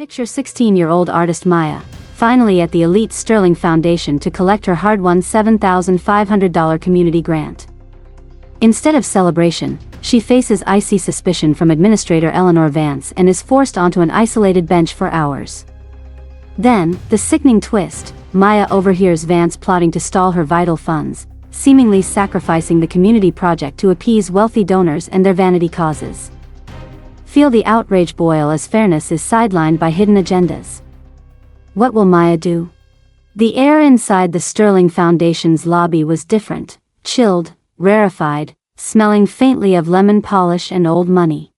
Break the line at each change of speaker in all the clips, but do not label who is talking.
Picture 16-year-old artist Maya, finally at the elite Sterling Foundation to collect her hard-won $7,500 community grant. Instead of celebration, she faces icy suspicion from Administrator Eleanor Vance and is forced onto an isolated bench for hours. Then, the sickening twist, Maya overhears Vance plotting to stall her vital funds, seemingly sacrificing the community project to appease wealthy donors and their vanity causes. Feel the outrage boil as fairness is sidelined by hidden agendas. What will Maya do? The air inside the Sterling Foundation's lobby was different, chilled, rarefied, smelling faintly of lemon polish and old money.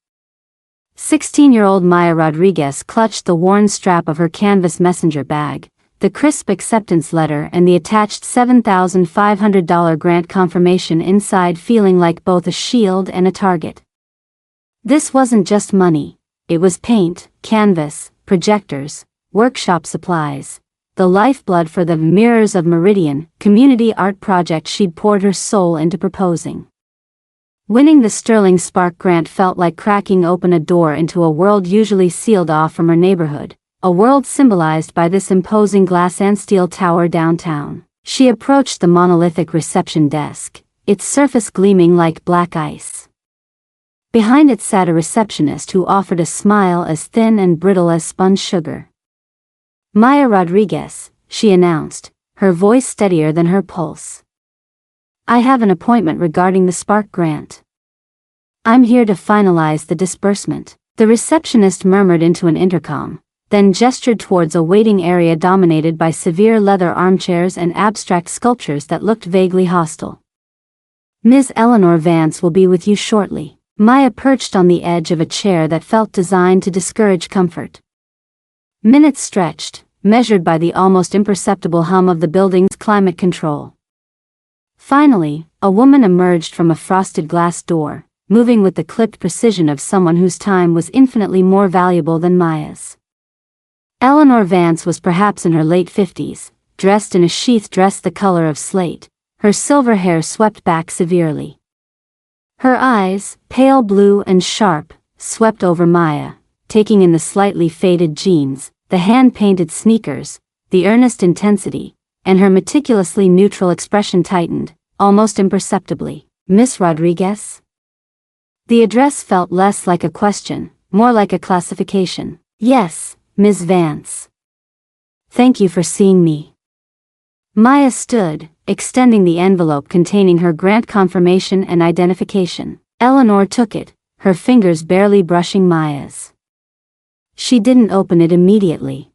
16-year-old Maya Rodriguez clutched the worn strap of her canvas messenger bag, the crisp acceptance letter and the attached $7,500 grant confirmation inside, feeling like both a shield and a target. This wasn't just money, it was paint, canvas, projectors, workshop supplies, the lifeblood for the Mirrors of Meridian community art project she'd poured her soul into proposing. Winning the Sterling Spark grant felt like cracking open a door into a world usually sealed off from her neighborhood, a world symbolized by this imposing glass and steel tower downtown. She approached the monolithic reception desk, its surface gleaming like black ice. Behind it sat a receptionist who offered a smile as thin and brittle as spun sugar. "Maya Rodriguez," she announced, her voice steadier than her pulse. "I have an appointment regarding the Spark grant. I'm here to finalize the disbursement." The receptionist murmured into an intercom, then gestured towards a waiting area dominated by severe leather armchairs and abstract sculptures that looked vaguely hostile. "Ms. Eleanor Vance will be with you shortly." Maya perched on the edge of a chair that felt designed to discourage comfort. Minutes stretched, measured by the almost imperceptible hum of the building's climate control. Finally, a woman emerged from a frosted glass door, moving with the clipped precision of someone whose time was infinitely more valuable than Maya's. Eleanor Vance was perhaps in her late 50s, dressed in a sheath dress the color of slate, her silver hair swept back severely. Her eyes, pale blue and sharp, swept over Maya, taking in the slightly faded jeans, the hand-painted sneakers, the earnest intensity, and her meticulously neutral expression tightened, almost imperceptibly. "Miss Rodriguez?" The address felt less like a question, more like a classification. "Yes, Ms. Vance. Thank you for seeing me." Maya stood, extending the envelope containing her grant confirmation and identification. Eleanor took it, her fingers barely brushing Maya's. She didn't open it immediately.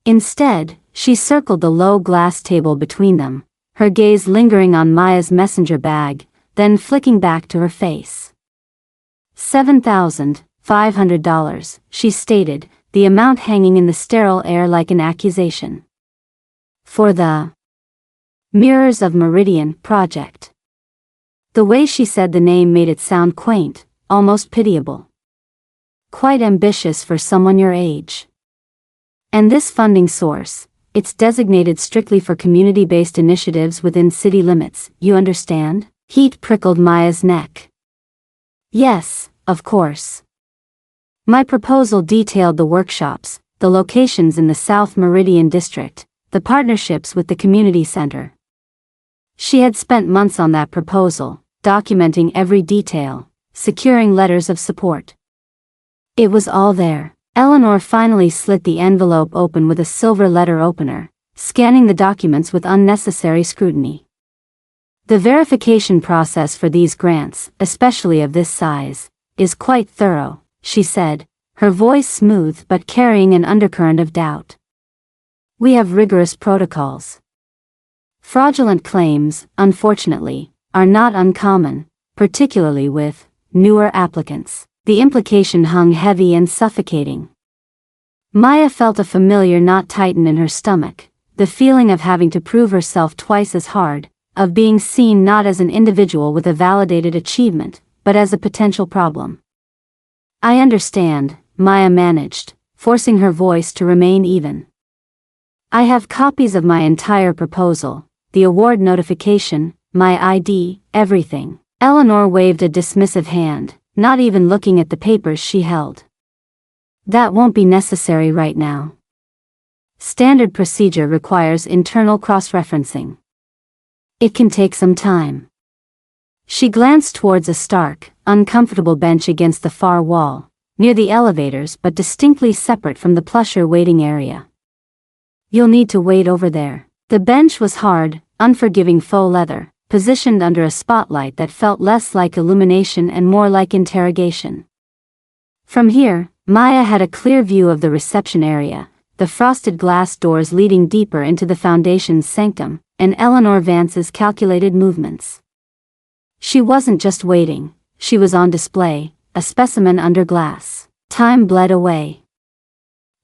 Instead, she circled the low glass table between them, her gaze lingering on Maya's messenger bag, then flicking back to her face. $7,500, she stated, the amount hanging in the sterile air like an accusation. "For the Mirrors of Meridian project." The way she said the name made it sound quaint, almost pitiable. "Quite ambitious for someone your age. And this funding source, it's designated strictly for community-based initiatives within city limits, you understand?" Heat prickled Maya's neck. "Yes, of course. My proposal detailed the workshops, the locations in the South Meridian district, the partnerships with the community center." She had spent months on that proposal, documenting every detail, securing letters of support. It was all there. Eleanor finally slit the envelope open with a silver letter opener, scanning the documents with unnecessary scrutiny. "The verification process for these grants, especially of this size, is quite thorough," she said, her voice smooth but carrying an undercurrent of doubt. "We have rigorous protocols. Fraudulent claims, unfortunately, are not uncommon, particularly with newer applicants." The implication hung heavy and suffocating. Maya felt a familiar knot tighten in her stomach, the feeling of having to prove herself twice as hard, of being seen not as an individual with a validated achievement, but as a potential problem. "I understand," Maya managed, forcing her voice to remain even. "I have copies of my entire proposal, the award notification, my ID, everything." Eleanor waved a dismissive hand, not even looking at the papers she held. That won't be necessary right now. Standard procedure requires internal cross-referencing. It can take some time. She glanced towards a stark, uncomfortable bench against the far wall, near the elevators but distinctly separate from the plusher waiting area. You'll need to wait over there. The bench was hard, unforgiving faux leather, positioned under a spotlight that felt less like illumination and more like interrogation. From here, Maya had a clear view of the reception area, the frosted glass doors leading deeper into the Foundation's sanctum, and Eleanor Vance's calculated movements. She wasn't just waiting, she was on display, a specimen under glass. Time bled away.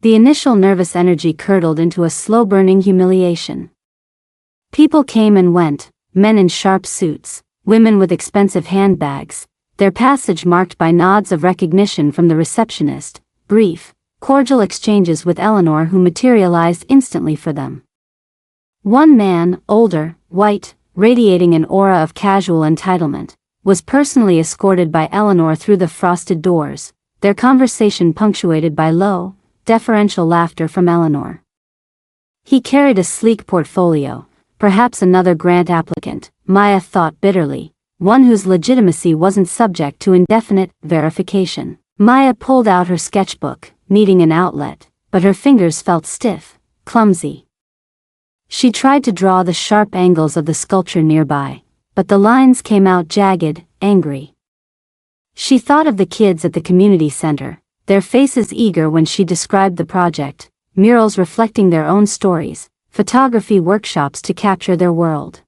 The initial nervous energy curdled into a slow-burning humiliation. People came and went, men in sharp suits, women with expensive handbags, their passage marked by nods of recognition from the receptionist, brief, cordial exchanges with Eleanor who materialized instantly for them. One man, older, white, radiating an aura of casual entitlement, was personally escorted by Eleanor through the frosted doors, their conversation punctuated by low, deferential laughter from Eleanor. He carried a sleek portfolio, perhaps another grant applicant, Maya thought bitterly, one whose legitimacy wasn't subject to indefinite verification. Maya pulled out her sketchbook, needing an outlet, but her fingers felt stiff, clumsy. She tried to draw the sharp angles of the sculpture nearby, but the lines came out jagged, angry. She thought of the kids at the community center, their faces eager when she described the project, murals reflecting their own stories, photography workshops to capture their world.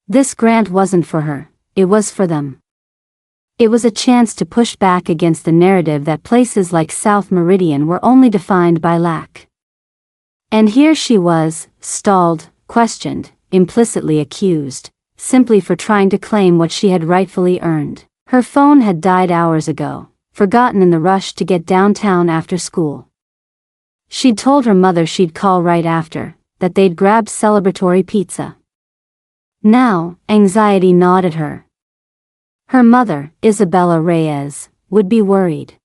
This grant wasn't for her, it was for them. It was a chance to push back against the narrative that places like South Meridian were only defined by lack. And here she was, stalled, questioned, implicitly accused, simply for trying to claim what she had rightfully earned. Her phone had died hours ago, forgotten in the rush to get downtown after school. She'd told her mother she'd call right after, that they'd grab celebratory pizza. Now, anxiety gnawed at her. Her mother, Isabella Reyes, would be worried.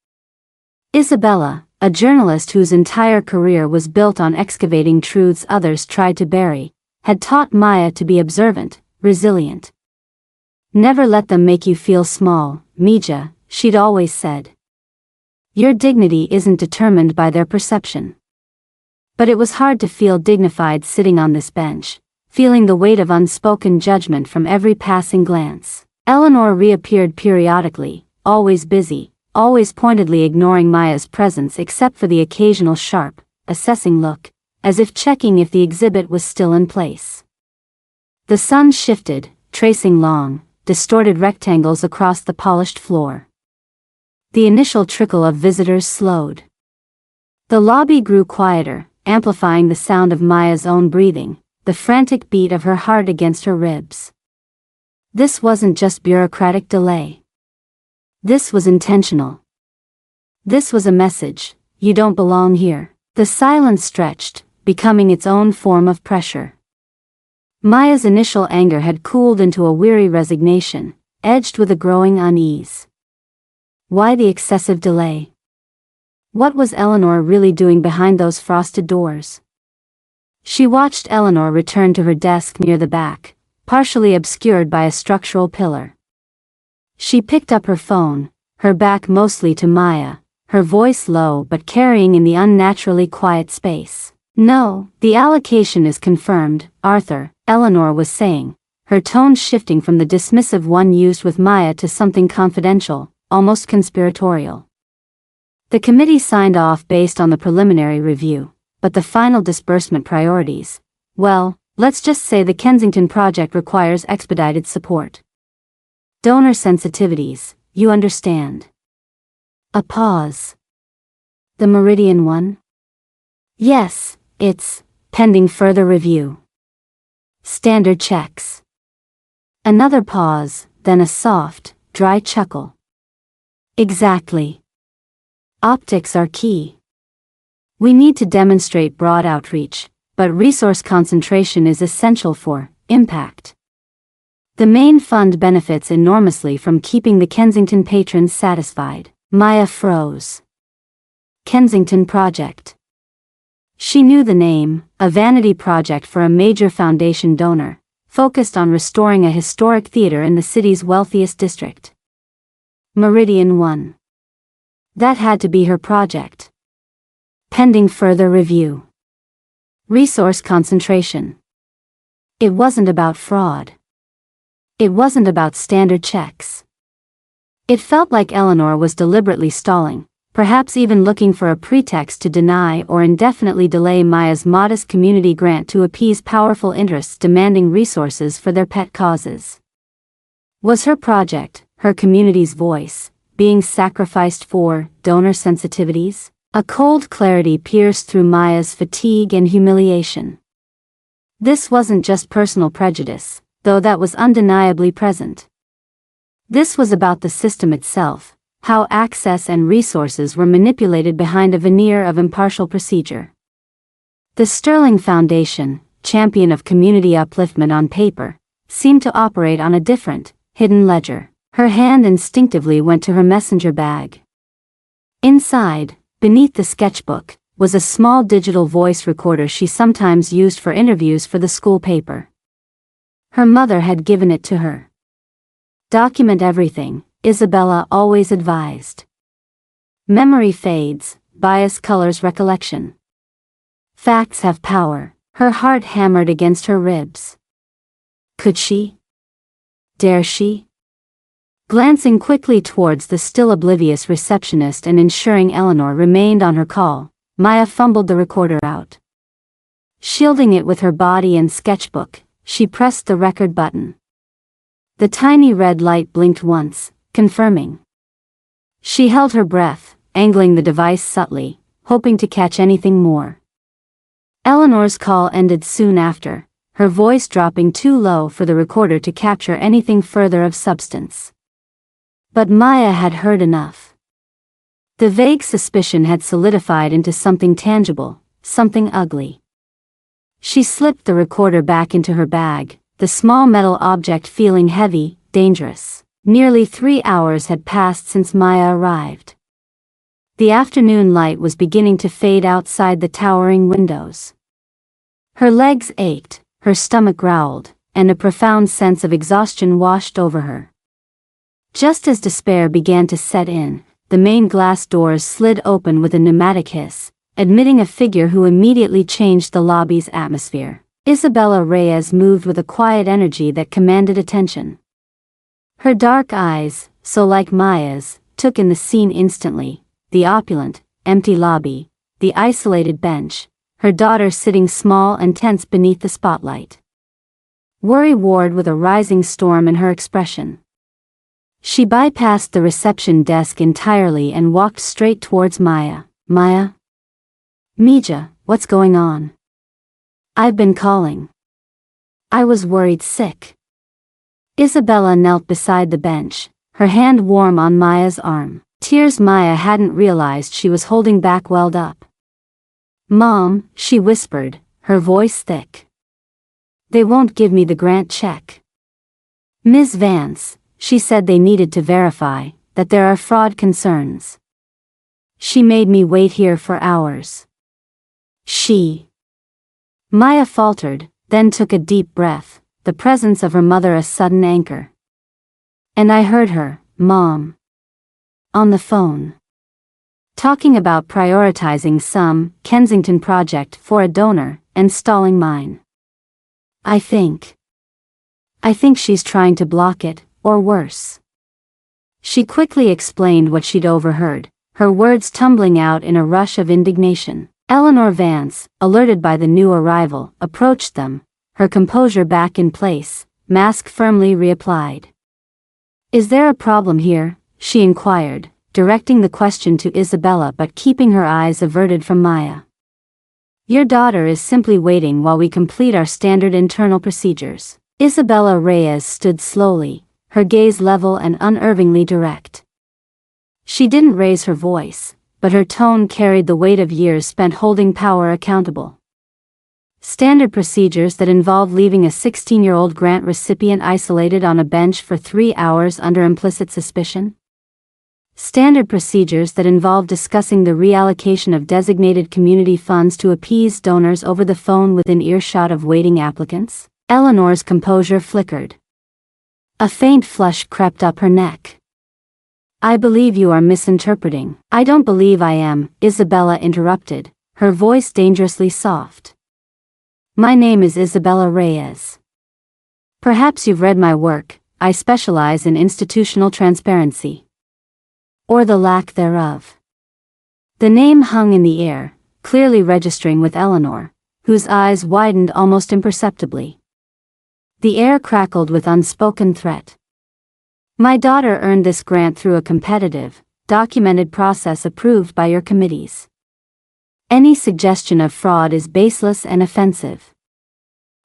Isabella, a journalist whose entire career was built on excavating truths others tried to bury, had taught Maya to be observant, resilient. Never let them make you feel small, Mija, she'd always said. Your dignity isn't determined by their perception. But it was hard to feel dignified sitting on this bench, feeling the weight of unspoken judgment from every passing glance. Eleanor reappeared periodically, always busy, always pointedly ignoring Maya's presence except for the occasional sharp, assessing look, as if checking if the exhibit was still in place. The sun shifted, tracing long, distorted rectangles across the polished floor. The initial trickle of visitors slowed. The lobby grew quieter, amplifying the sound of Maya's own breathing, the frantic beat of her heart against her ribs. This wasn't just bureaucratic delay. This was intentional. This was a message: you don't belong here. The silence stretched, becoming its own form of pressure. Maya's initial anger had cooled into a weary resignation, edged with a growing unease. Why the excessive delay? What was Eleanor really doing behind those frosted doors? She watched Eleanor return to her desk near the back, partially obscured by a structural pillar. She picked up her phone, her back mostly to Maya, her voice low but carrying in the unnaturally quiet space. No, the allocation is confirmed, Arthur, Eleanor was saying, her tone shifting from the dismissive one used with Maya to something confidential, almost conspiratorial. The committee signed off based on the preliminary review, but the final disbursement priorities, well, let's just say the Kensington project requires expedited support. Donor sensitivities, you understand. A pause. The Meridian one? Yes, it's pending further review. Standard checks. Another pause, then a soft, dry chuckle. Exactly. Optics are key. We need to demonstrate broad outreach, but resource concentration is essential for impact. The main fund benefits enormously from keeping the Kensington patrons satisfied. Maya froze. Kensington Project. She knew the name, a vanity project for a major foundation donor, focused on restoring a historic theater in the city's wealthiest district. Meridian 1. That had to be her project. Pending further review. Resource concentration. It wasn't about fraud. It wasn't about standard checks. It felt like Eleanor was deliberately stalling, perhaps even looking for a pretext to deny or indefinitely delay Maya's modest community grant to appease powerful interests demanding resources for their pet causes. Was her project, her community's voice, being sacrificed for donor sensitivities? A cold clarity pierced through Maya's fatigue and humiliation. This wasn't just personal prejudice, though that was undeniably present. This was about the system itself, how access and resources were manipulated behind a veneer of impartial procedure. The Sterling Foundation, champion of community upliftment on paper, seemed to operate on a different, hidden ledger. Her hand instinctively went to her messenger bag. Inside, beneath the sketchbook, was a small digital voice recorder she sometimes used for interviews for the school paper. Her mother had given it to her. Document everything, Isabella always advised. Memory fades, bias colors recollection. Facts have power. Her heart hammered against her ribs. Could she? Dare she? Glancing quickly towards the still oblivious receptionist and ensuring Eleanor remained on her call, Maya fumbled the recorder out. Shielding it with her body and sketchbook, she pressed the record button. The tiny red light blinked once, confirming. She held her breath, angling the device subtly, hoping to catch anything more. Eleanor's call ended soon after, her voice dropping too low for the recorder to capture anything further of substance. But Maya had heard enough. The vague suspicion had solidified into something tangible, something ugly. She slipped the recorder back into her bag, the small metal object feeling heavy, dangerous. Nearly 3 hours had passed since Maya arrived. The afternoon light was beginning to fade outside the towering windows. Her legs ached, her stomach growled, and a profound sense of exhaustion washed over her. Just as despair began to set in, the main glass doors slid open with a pneumatic hiss, admitting a figure who immediately changed the lobby's atmosphere. Isabella Reyes moved with a quiet energy that commanded attention. Her dark eyes, so like Maya's, took in the scene instantly: the opulent, empty lobby, the isolated bench, her daughter sitting small and tense beneath the spotlight. Worry warred with a rising storm in her expression. She bypassed the reception desk entirely and walked straight towards Maya. Maya? Mija, what's going on? I've been calling. I was worried sick. Isabella knelt beside the bench, her hand warm on Maya's arm. Tears Maya hadn't realized she was holding back welled up. Mom, she whispered, her voice thick. They won't give me the grant check. Ms. Vance, she said they needed to verify that there are fraud concerns. She made me wait here for hours. Maya faltered, then took a deep breath, the presence of her mother a sudden anchor. And I heard her, Mom. On the phone. Talking about prioritizing some Kensington project for a donor and stalling mine. I think she's trying to block it, or worse. She quickly explained what she'd overheard, her words tumbling out in a rush of indignation. Eleanor Vance, alerted by the new arrival, approached them, her composure back in place, mask firmly reapplied. Is there a problem here? She inquired, directing the question to Isabella but keeping her eyes averted from Maya. Your daughter is simply waiting while we complete our standard internal procedures. Isabella Reyes stood slowly, her gaze level and unervingly direct. She didn't raise her voice, but her tone carried the weight of years spent holding power accountable. Standard procedures that involve leaving a 16-year-old grant recipient isolated on a bench for 3 hours under implicit suspicion? Standard procedures that involve discussing the reallocation of designated community funds to appease donors over the phone within earshot of waiting applicants? Eleanor's composure flickered. A faint flush crept up her neck. I believe you are misinterpreting. I don't believe I am, Isabella interrupted, her voice dangerously soft. My name is Isabella Reyes. Perhaps you've read my work. I specialize in institutional transparency. Or the lack thereof. The name hung in the air, clearly registering with Eleanor, whose eyes widened almost imperceptibly. The air crackled with unspoken threat. My daughter earned this grant through a competitive, documented process approved by your committees. Any suggestion of fraud is baseless and offensive.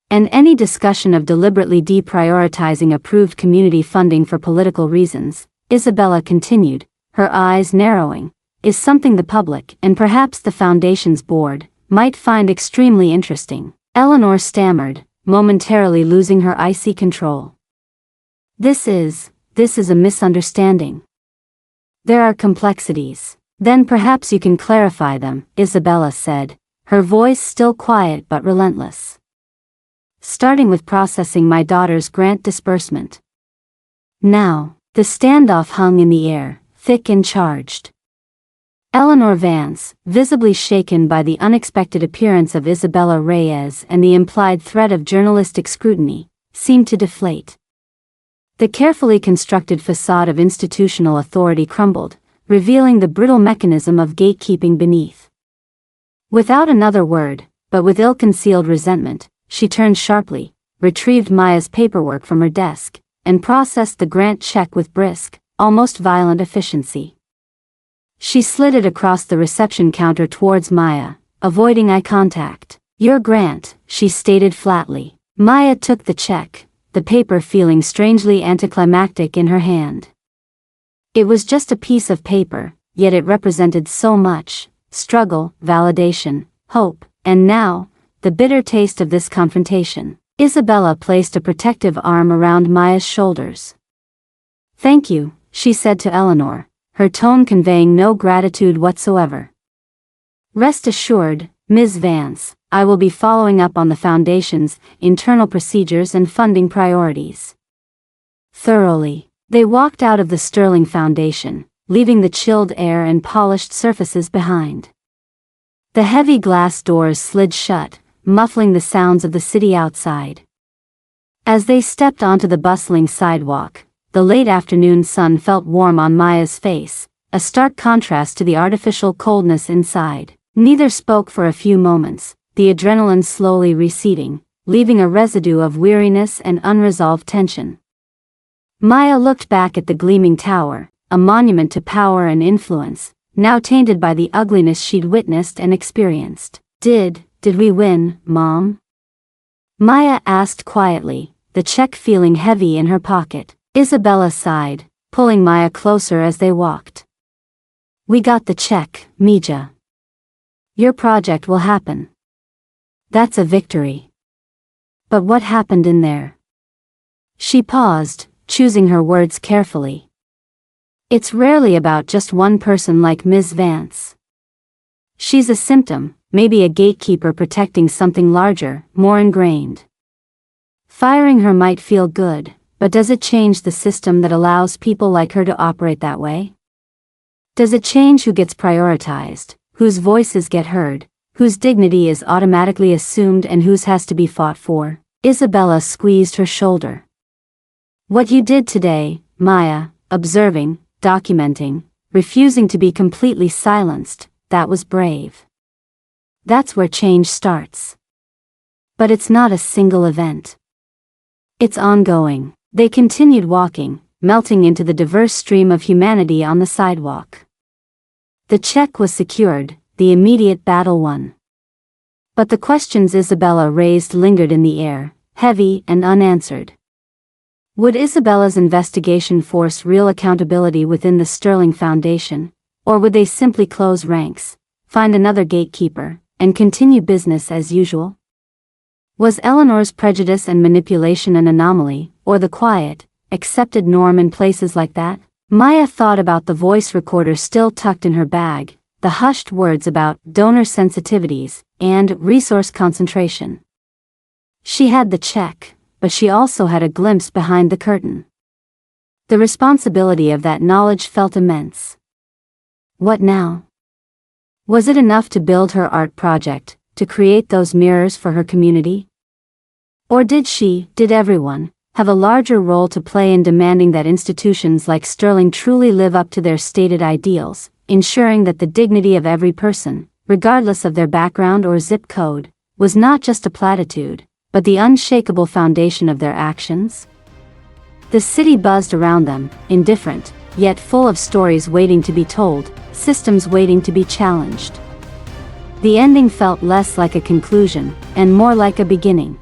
And any discussion of deliberately deprioritizing approved community funding for political reasons, Isabella continued, her eyes narrowing, is something the public, and perhaps the Foundation's board, might find extremely interesting. Eleanor stammered, momentarily losing her icy control. This is a misunderstanding. There are complexities. Then perhaps you can clarify them, Isabella said, her voice still quiet but relentless. Starting with processing my daughter's grant disbursement. Now, the standoff hung in the air, thick and charged. Eleanor Vance, visibly shaken by the unexpected appearance of Isabella Reyes and the implied threat of journalistic scrutiny, seemed to deflate. The carefully constructed facade of institutional authority crumbled, revealing the brittle mechanism of gatekeeping beneath. Without another word, but with ill-concealed resentment, she turned sharply, retrieved Maya's paperwork from her desk, and processed the grant check with brisk, almost violent efficiency. She slid it across the reception counter towards Maya, avoiding eye contact. Your grant, she stated flatly. Maya took the check, the paper feeling strangely anticlimactic in her hand. It was just a piece of paper, yet it represented so much: struggle, validation, hope, and now, the bitter taste of this confrontation. Isabella placed a protective arm around Maya's shoulders. Thank you, she said to Eleanor, her tone conveying no gratitude whatsoever. Rest assured, Ms. Vance, I will be following up on the Foundation's internal procedures and funding priorities. Thoroughly. They walked out of the Sterling Foundation, leaving the chilled air and polished surfaces behind. The heavy glass doors slid shut, muffling the sounds of the city outside. As they stepped onto the bustling sidewalk, the late afternoon sun felt warm on Maya's face, a stark contrast to the artificial coldness inside. Neither spoke for a few moments, the adrenaline slowly receding, leaving a residue of weariness and unresolved tension. Maya looked back at the gleaming tower, a monument to power and influence, now tainted by the ugliness she'd witnessed and experienced. Did we win, Mom? Maya asked quietly, the check feeling heavy in her pocket. Isabella sighed, pulling Maya closer as they walked. We got the check, Mija. Your project will happen. That's a victory. But what happened in there? She paused, choosing her words carefully. It's rarely about just one person like Ms. Vance. She's a symptom, maybe a gatekeeper protecting something larger, more ingrained. Firing her might feel good, but does it change the system that allows people like her to operate that way? Does it change who gets prioritized, whose voices get heard, whose dignity is automatically assumed and whose has to be fought for? Isabella squeezed her shoulder. What you did today, Maya, observing, documenting, refusing to be completely silenced, that was brave. That's where change starts. But it's not a single event. It's ongoing. They continued walking, melting into the diverse stream of humanity on the sidewalk. The check was secured, the immediate battle won. But the questions Isabella raised lingered in the air, heavy and unanswered. Would Isabella's investigation force real accountability within the Sterling Foundation, or would they simply close ranks, find another gatekeeper, and continue business as usual? Was Eleanor's prejudice and manipulation an anomaly, or the quiet, accepted norm in places like that? Maya thought about the voice recorder still tucked in her bag, the hushed words about donor sensitivities and resource concentration. She had the check, but she also had a glimpse behind the curtain. The responsibility of that knowledge felt immense. What now? Was it enough to build her art project, to create those mirrors for her community? Or did everyone, have a larger role to play in demanding that institutions like Sterling truly live up to their stated ideals, ensuring that the dignity of every person, regardless of their background or zip code, was not just a platitude, but the unshakable foundation of their actions? The city buzzed around them, indifferent, yet full of stories waiting to be told, systems waiting to be challenged. The ending felt less like a conclusion, and more like a beginning.